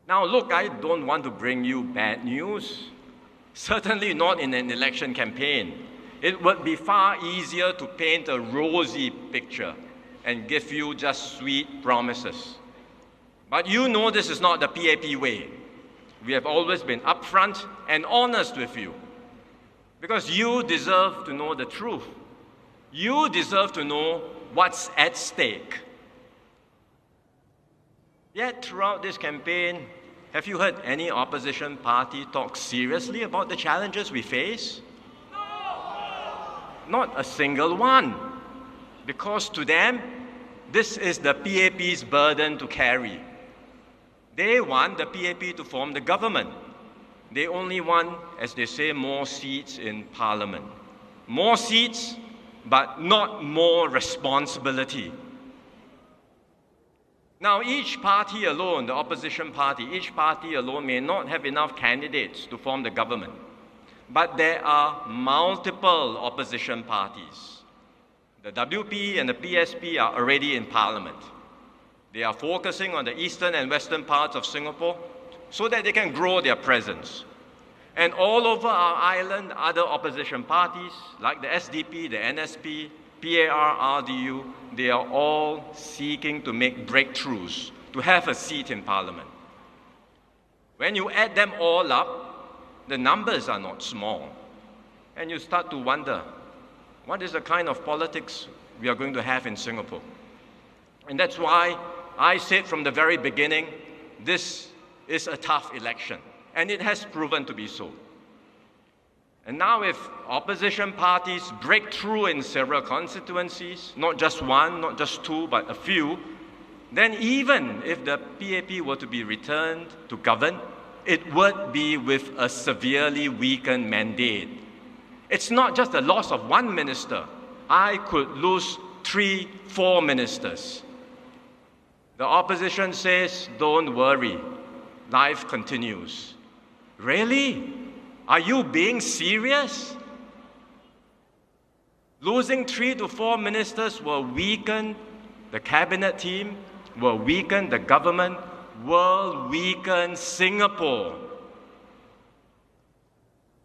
Now look, I don't want to bring you bad news. Certainly not in an election campaign. It would be far easier to paint a rosy picture and give you just sweet promises. But you know this is not the PAP way. We have always been upfront and honest with you, because you deserve to know the truth. You deserve to know what's at stake. Yet throughout this campaign, have you heard any opposition party talk seriously about the challenges we face? Not a single one, because to them, this is the PAP's burden to carry. They want the PAP to form the government. They only want, as they say, more seats in Parliament. More seats, but not more responsibility. Now, each party alone, the opposition party, each party alone may not have enough candidates to form the government. But there are multiple opposition parties. The WP and the PSP are already in Parliament. They are focusing on the eastern and western parts of Singapore so that they can grow their presence. And all over our island, other opposition parties like the SDP, the NSP, PAR, RDU, they are all seeking to make breakthroughs, to have a seat in Parliament. When you add them all up, the numbers are not small. And you start to wonder, what is the kind of politics we are going to have in Singapore? And that's why I said from the very beginning, this is a tough election. And it has proven to be so. And now if opposition parties break through in several constituencies, not just one, not just two, but a few, then even if the PAP were to be returned to govern, it would be with a severely weakened mandate. It's not just the loss of one minister. I could lose 3, 4 ministers. The opposition says, don't worry, life continues. Really? Are you being serious? Losing 3 to 4 ministers will weaken the cabinet team, will weaken the government, will weaken Singapore.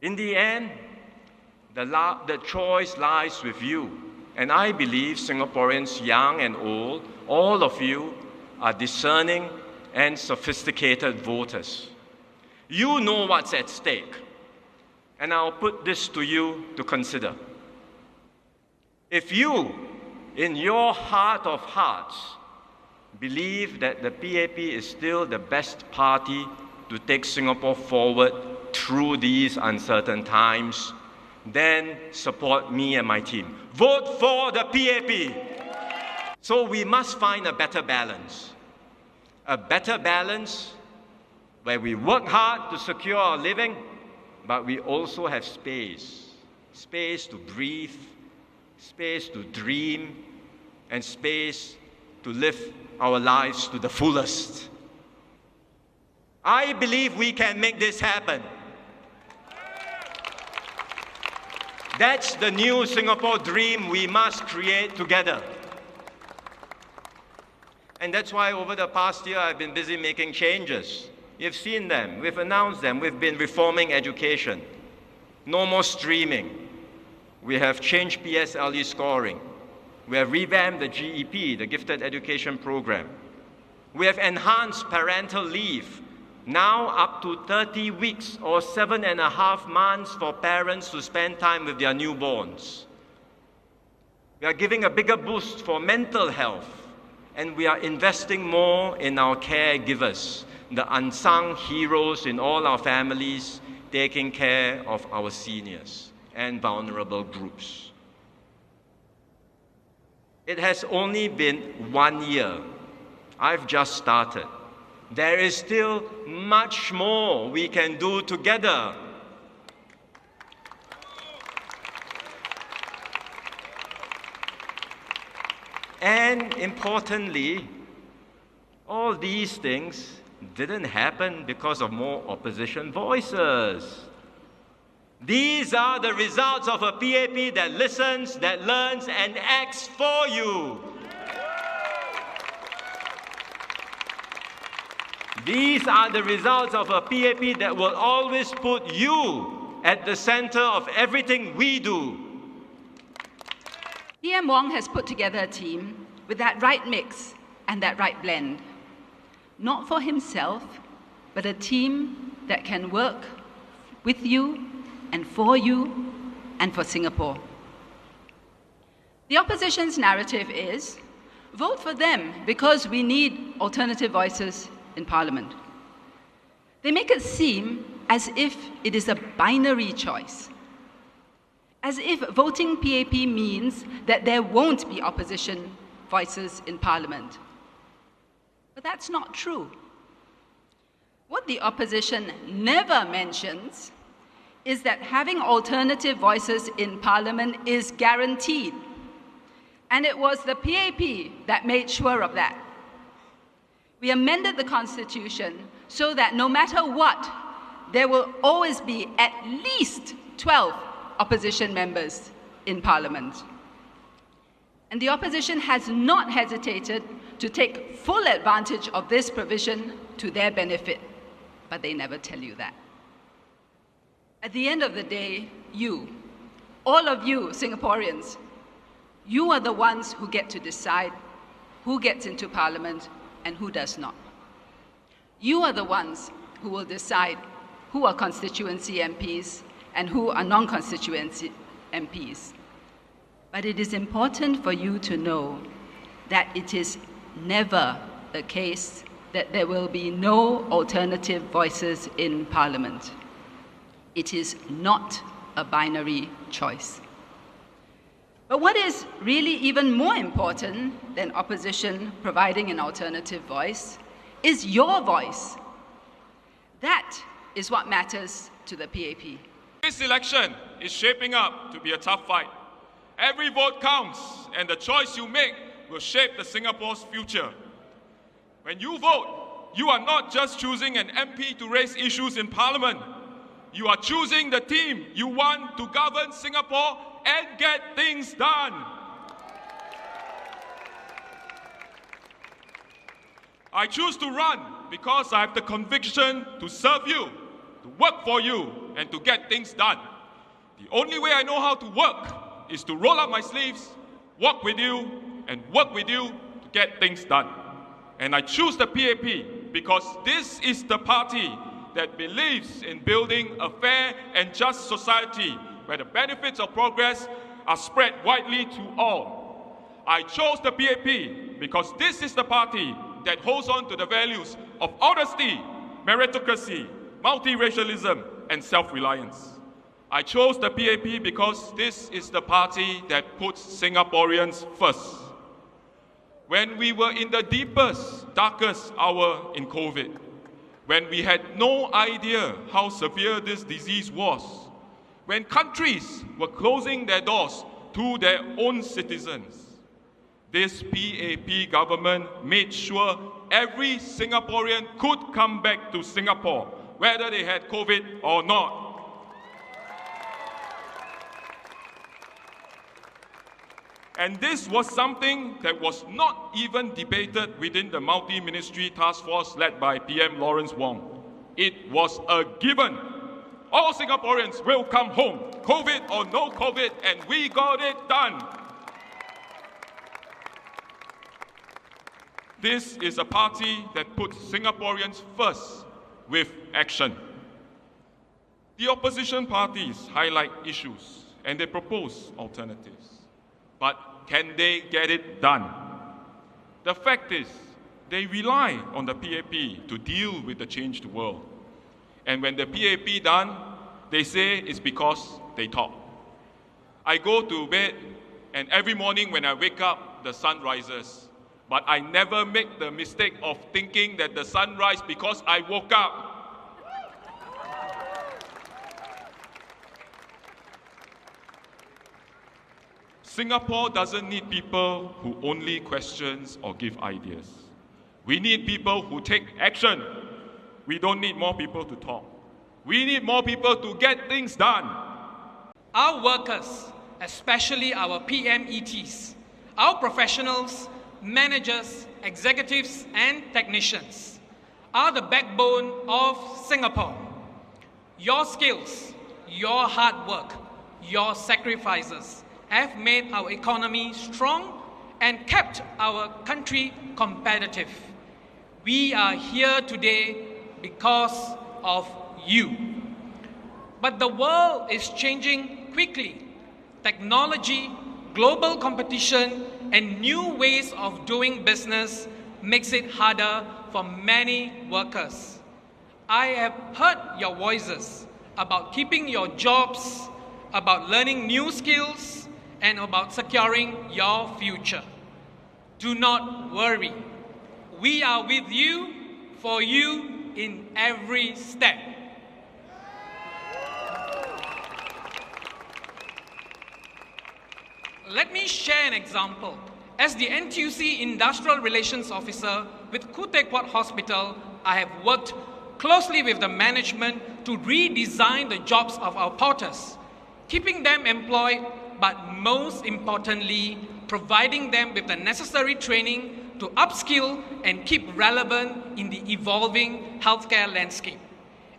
In the end, the choice lies with you. And I believe Singaporeans, young and old, all of you are discerning and sophisticated voters. You know what's at stake. And I'll put this to you to consider. If you, in your heart of hearts, believe that the PAP is still the best party to take Singapore forward through these uncertain times, then support me and my team. Vote for the PAP. So we must find a better balance. A better balance where we work hard to secure our living, but we also have space. Space to breathe, space to dream, and space to live our lives to the fullest. I believe we can make this happen. That's the new Singapore dream we must create together. And that's why over the past year I've been busy making changes. You've seen them, we've announced them, we've been reforming education. No more streaming. We have changed PSLE scoring. We have revamped the GEP, the Gifted Education Program. We have enhanced parental leave, now up to 30 weeks or 7.5 months for parents to spend time with their newborns. We are giving a bigger boost for mental health, and we are investing more in our caregivers, the unsung heroes in all our families taking care of our seniors and vulnerable groups. It has only been 1 year. I've just started. There is still much more we can do together. And importantly, all these things didn't happen because of more opposition voices. These are the results of a PAP that listens, that learns, and acts for you. These are the results of a PAP that will always put you at the center of everything we do. PM Wong has put together a team with that right mix and that right blend. Not for himself, but a team that can work with you and for Singapore. The opposition's narrative is, vote for them because we need alternative voices in Parliament. They make it seem as if it is a binary choice, as if voting PAP means that there won't be opposition voices in Parliament. But that's not true. What the opposition never mentions is that having alternative voices in Parliament is guaranteed. And it was the PAP that made sure of that. We amended the Constitution so that no matter what, there will always be at least 12 opposition members in Parliament. And the opposition has not hesitated to take full advantage of this provision to their benefit, but they never tell you that. At the end of the day, you, all of you Singaporeans, you are the ones who get to decide who gets into Parliament and who does not. You are the ones who will decide who are constituency MPs and who are non-constituency MPs. But it is important for you to know that it is never the case that there will be no alternative voices in Parliament. It is not a binary choice. But what is really even more important than opposition providing an alternative voice is your voice. That is what matters to the PAP. This election is shaping up to be a tough fight. Every vote counts, and the choice you make will shape the Singapore's future. When you vote, you are not just choosing an MP to raise issues in Parliament. You are choosing the team you want to govern Singapore and get things done. I choose to run because I have the conviction to serve you, to work for you, and to get things done. The only way I know how to work is to roll up my sleeves, walk with you, and work with you to get things done. And I choose the PAP because this is the party that believes in building a fair and just society where the benefits of progress are spread widely to all. I chose the PAP because this is the party that holds on to the values of honesty, meritocracy, multiracialism, and self-reliance. I chose the PAP because this is the party that puts Singaporeans first. When we were in the deepest, darkest hour in COVID, when we had no idea how severe this disease was, when countries were closing their doors to their own citizens, this PAP government made sure every Singaporean could come back to Singapore, whether they had COVID or not. And this was something that was not even debated within the multi-ministry task force led by PM Lawrence Wong. It was a given. All Singaporeans will come home, COVID or no COVID, and we got it done. This is a party that puts Singaporeans first with action. The opposition parties highlight issues and they propose alternatives. But can they get it done? The fact is, they rely on the PAP to deal with the changed world. And when the PAP done, they say it's because they talk. I go to bed, and every morning when I wake up, the sun rises. But I never make the mistake of thinking that the sun rises because I woke up. Singapore doesn't need people who only questions or give ideas. We need people who take action. We don't need more people to talk. We need more people to get things done. Our workers, especially our PMETs, our professionals, managers, executives, and technicians, are the backbone of Singapore. Your skills, your hard work, your sacrifices have made our economy strong and kept our country competitive. We are here today because of you. But the world is changing quickly. Technology, global competition, and new ways of doing business makes it harder for many workers. I have heard your voices about keeping your jobs, about learning new skills, and about securing your future. Do not worry. We are with you, for you, in every step. Let me share an example. As the NTUC Industrial Relations Officer with Khoo Teck Puat Hospital, I have worked closely with the management to redesign the jobs of our porters, keeping them employed, but most importantly, providing them with the necessary training to upskill and keep relevant in the evolving healthcare landscape.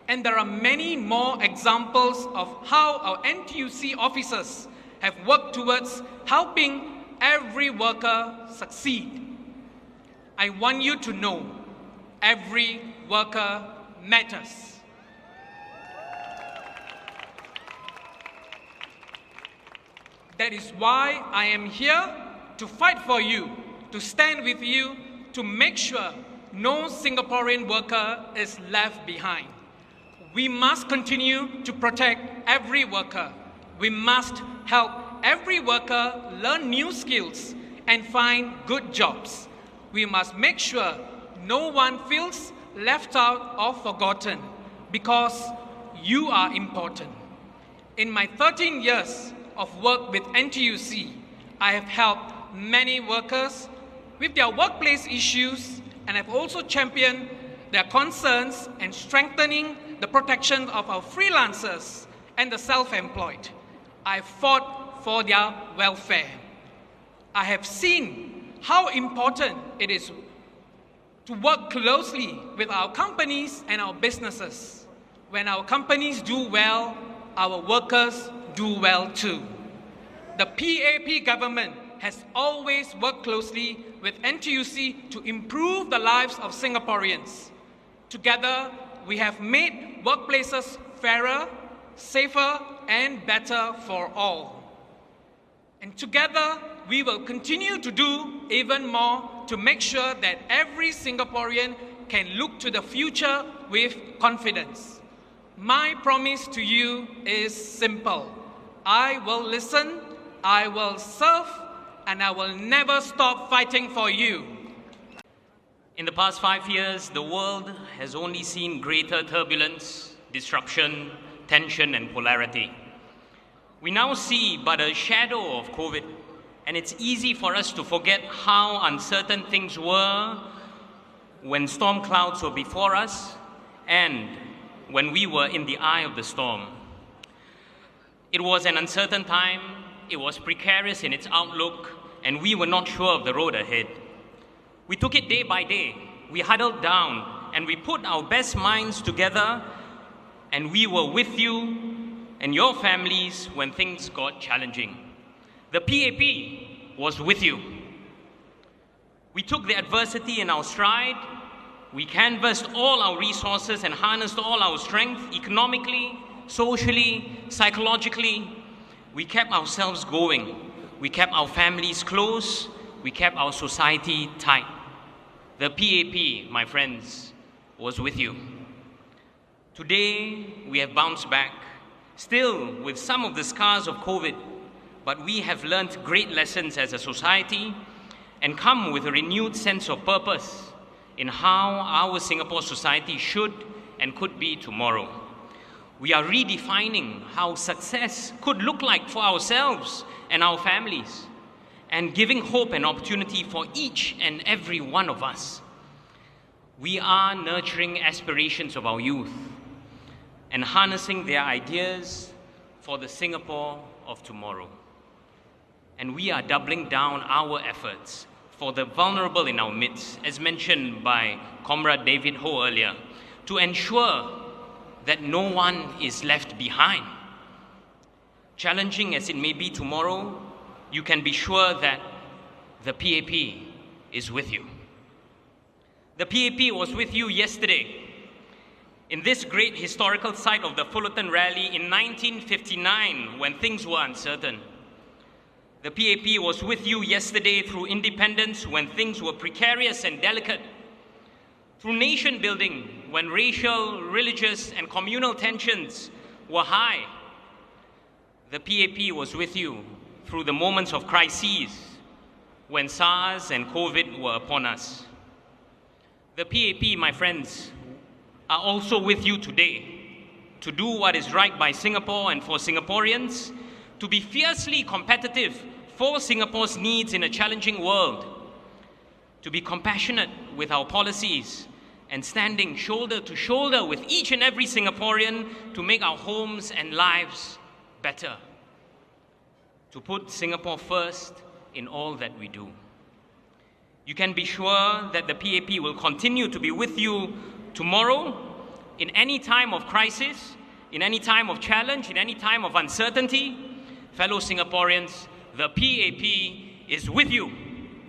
And there are many more examples of how our NTUC officers have worked towards helping every worker succeed. I want you to know every worker matters. That is why I am here to fight for you, to stand with you, to make sure no Singaporean worker is left behind. We must continue to protect every worker. We must help every worker learn new skills and find good jobs. We must make sure no one feels left out or forgotten, because you are important. In my 13 years of work with NTUC, I have helped many workers with their workplace issues, and I've also championed their concerns and strengthening the protection of our freelancers and the self-employed. I fought for their welfare. I have seen how important it is to work closely with our companies and our businesses. When our companies do well, our workers do well too. The PAP government has always worked closely with NTUC to improve the lives of Singaporeans. Together, we have made workplaces fairer, safer, and better for all. And together, we will continue to do even more to make sure that every Singaporean can look to the future with confidence. My promise to you is simple. I will listen, I will serve, and I will never stop fighting for you. In the past 5 years, the world has only seen greater turbulence, disruption, tension, and polarity. We now see but a shadow of COVID, and it's easy for us to forget how uncertain things were when storm clouds were before us and when we were in the eye of the storm. It was an uncertain time, it was precarious in its outlook, and we were not sure of the road ahead. We took it day by day, we huddled down, and we put our best minds together, and we were with you and your families when things got challenging. The PAP was with you. We took the adversity in our stride. We canvassed all our resources and harnessed all our strength economically, socially, psychologically. We kept ourselves going. We kept our families close. We kept our society tight. The PAP, my friends, was with you. Today, we have bounced back, still with some of the scars of COVID, but we have learned great lessons as a society and come with a renewed sense of purpose in how our Singapore society should and could be tomorrow. We are redefining how success could look like for ourselves and our families, and giving hope and opportunity for each and every one of us. We are nurturing aspirations of our youth and harnessing their ideas for the Singapore of tomorrow. And we are doubling down our efforts for the vulnerable in our midst, as mentioned by Comrade David Ho earlier, to ensure that no one is left behind. Challenging as it may be tomorrow, you can be sure that the PAP is with you. The PAP was with you yesterday in this great historical site of the Fullerton Rally in 1959 when things were uncertain. The PAP was with you yesterday through independence when things were precarious and delicate, through nation building when racial, religious, and communal tensions were high. The PAP was with you through the moments of crises when SARS and COVID were upon us. The PAP, my friends, are also with you today to do what is right by Singapore and for Singaporeans, to be fiercely competitive for Singapore's needs in a challenging world, to be compassionate with our policies and standing shoulder to shoulder with each and every Singaporean to make our homes and lives better, to put Singapore first in all that we do. You can be sure that the PAP will continue to be with you tomorrow in any time of crisis, in any time of challenge, in any time of uncertainty. Fellow Singaporeans, the PAP is with you.